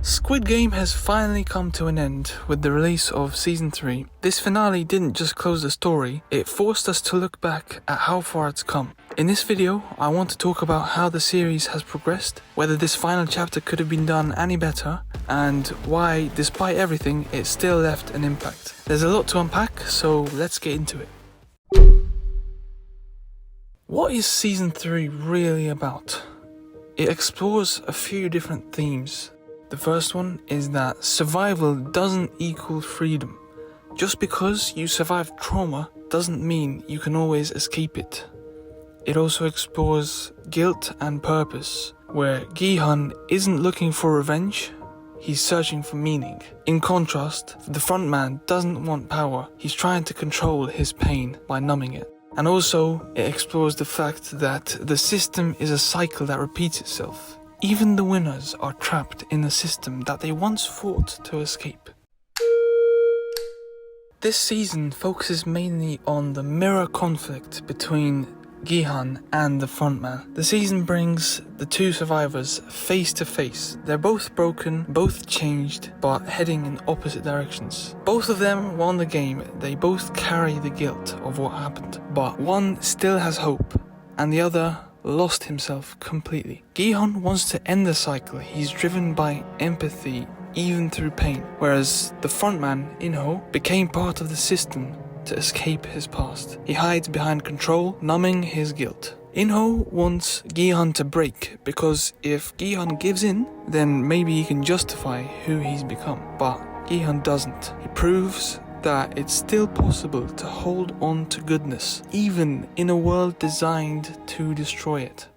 Squid Game has finally come to an end with the release of Season 3. This finale didn't just close the story, it forced us to look back at how far it's come. In this video, I want to talk about how the series has progressed, whether this final chapter could have been done any better, and why, despite everything, it still left an impact. There's a lot to unpack, so let's get into it. What is Season 3 really about? It explores a few different themes. The first one is that survival doesn't equal freedom. Just because you survive trauma doesn't mean you can always escape it. It also explores guilt and purpose, where Gi-hun isn't looking for revenge, he's searching for meaning. In contrast, the front man doesn't want power, he's trying to control his pain by numbing it. And also, it explores the fact that the system is a cycle that repeats itself. Even the winners are trapped in a system that they once fought to escape. This season focuses mainly on the mirror conflict between Gi-hun and the frontman. The season brings the two survivors face to face. They're both broken, both changed, but heading in opposite directions. Both of them won the game, they both carry the guilt of what happened, but one still has hope, and the other lost himself completely. Gi-hun wants to end the cycle, he's driven by empathy even through pain, whereas the frontman, Jun-ho, became part of the system to escape his past. He hides behind control, numbing his guilt. Jun-ho wants Gi-hun to break, because if Gi-hun gives in, then maybe he can justify who he's become. But Gi-hun doesn't. He proves that it's still possible to hold on to goodness, even in a world designed to destroy it.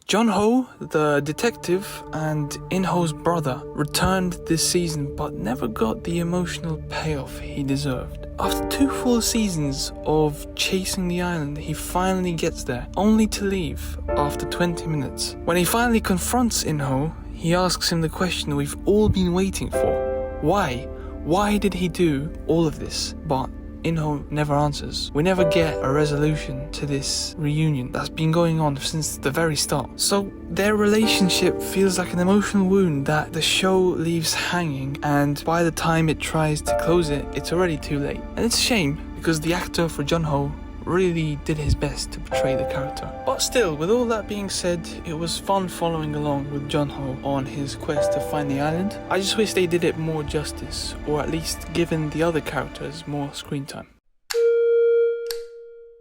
Jun-ho, the detective and Jun-ho's brother, returned this season but never got the emotional payoff he deserved. After 2 full seasons of chasing the island, he finally gets there, only to leave after 20 minutes. When he finally confronts Jun-ho, he asks him the question we've all been waiting for. Why? Why did he do all of this? But Jun-ho never answers. We never get a resolution to this reunion that's been going on since the very start. So their relationship feels like an emotional wound that the show leaves hanging, and by the time it tries to close it, it's already too late. And it's a shame, because the actor for Jun-ho really did his best to portray the character. But still, with all that being said, it was fun following along with Jun-ho on his quest to find the island. I just wish they did it more justice, or at least given the other characters more screen time.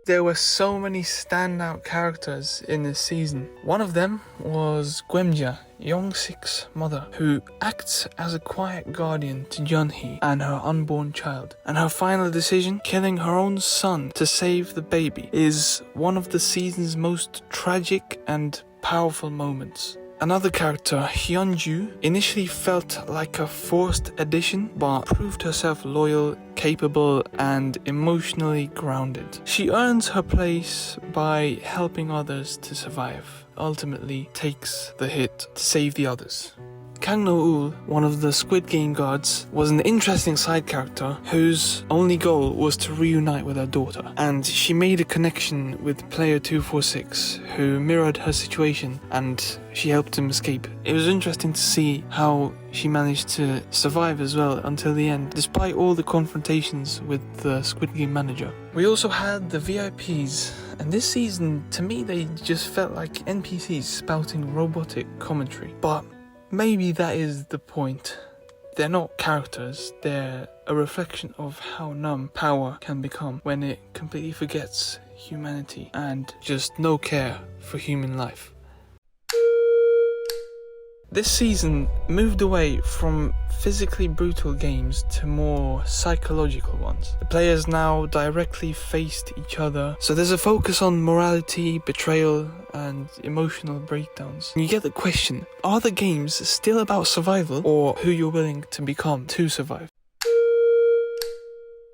There were so many standout characters in this season. One of them was Gwemja, Young-sik's mother, who acts as a quiet guardian to Jun-hee and her unborn child. And her final decision, killing her own son to save the baby, is one of the season's most tragic and powerful moments. Another character, Hyunju, initially felt like a forced addition, but proved herself loyal, capable, and emotionally grounded. She earns her place by helping others to survive, ultimately takes the hit to save the others. Kang No-ul, one of the Squid Game guards, was an interesting side character whose only goal was to reunite with her daughter, and she made a connection with player 246, who mirrored her situation, and she helped him escape. It was interesting to see how she managed to survive as well until the end, despite all the confrontations with the Squid Game manager. We also had the VIPs, and this season, to me, they just felt like NPCs spouting robotic commentary. But maybe that is the point. They're not characters, they're a reflection of how numb power can become when it completely forgets humanity and just no care for human life. This season moved away from physically brutal games to more psychological ones. The players now directly faced each other, so there's a focus on morality, betrayal, and emotional breakdowns. And you get the question, are the games still about survival, or who you're willing to become to survive?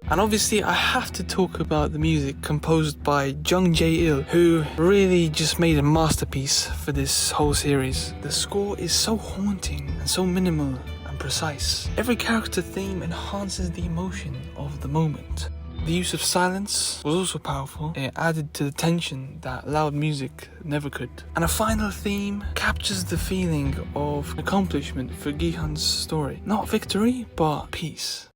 And obviously I have to talk about the music composed by Jae-il, who really just made a masterpiece for this whole series. The score is so haunting and so minimal and precise. Every character theme enhances the emotion of the moment. The use of silence was also powerful. It added to the tension that loud music never could. And a final theme captures the feeling of accomplishment for Gi-hun's story. Not victory, but peace.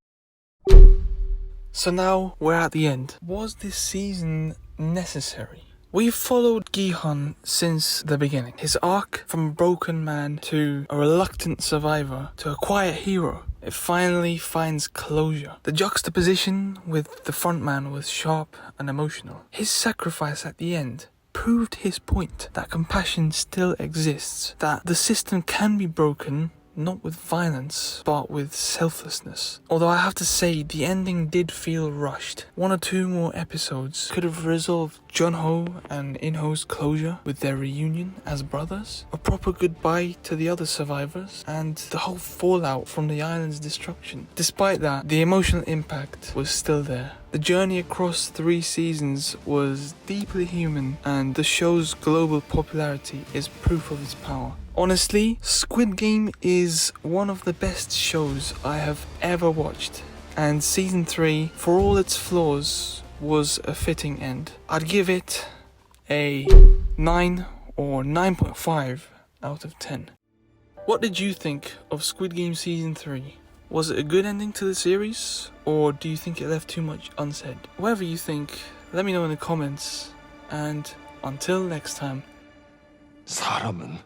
So now we're at the end. Was this season necessary? We've followed Gi-hun since the beginning. His arc from a broken man to a reluctant survivor to a quiet hero. It finally finds closure. The juxtaposition with the front man was sharp and emotional. His sacrifice at the end proved his point that compassion still exists, that the system can be broken, not with violence, but with selflessness. Although I have to say, the ending did feel rushed. 1 or 2 more episodes could have resolved Jun-ho and In-ho's closure with their reunion as brothers, a proper goodbye to the other survivors, and the whole fallout from the island's destruction. Despite that, the emotional impact was still there. The journey across 3 seasons was deeply human, and the show's global popularity is proof of its power. Honestly, Squid Game is one of the best shows I have ever watched, and season 3, for all its flaws, was a fitting end. I'd give it a 9 or 9.5 out of 10. What did you think of Squid Game season 3? Was it a good ending to the series, or do you think it left too much unsaid? Whatever you think, let me know in the comments, and until next time. 사람은